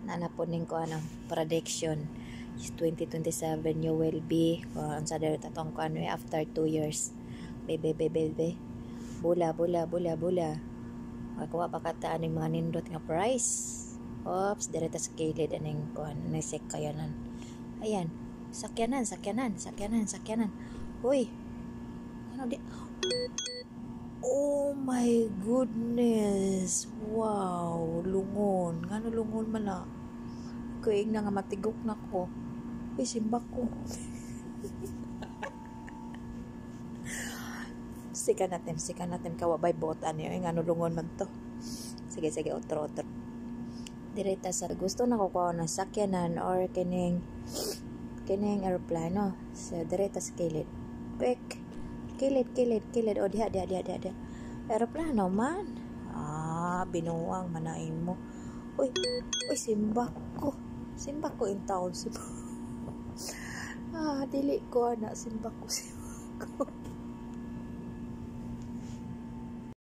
nanapunin ko ano prediction 2027 you will be ang sa dere tatong ko ano after 2 years bebe bula ako pa kataan ng mga nindot nga price. Oops, direta sa kilid aning kuan nisik kayanan. Ayan, sakyanan. Hoy. Ano di? Oh my goodness. Wow, lungon. Ngano lungon man na? Kuing na nga matigok na ko. Uy, simbak ko. Sikan natin kawabay botan niyo. Ngano lungon man to. Sige, otro. Direta sa gusto na ko ng sakyanan or kining aeroplano sa direta sa kilid. Pek. Kilid. O diha. Aeroplano man. Binuang manain mo. Uy, simbak ko in town. Dili ko simbak ko.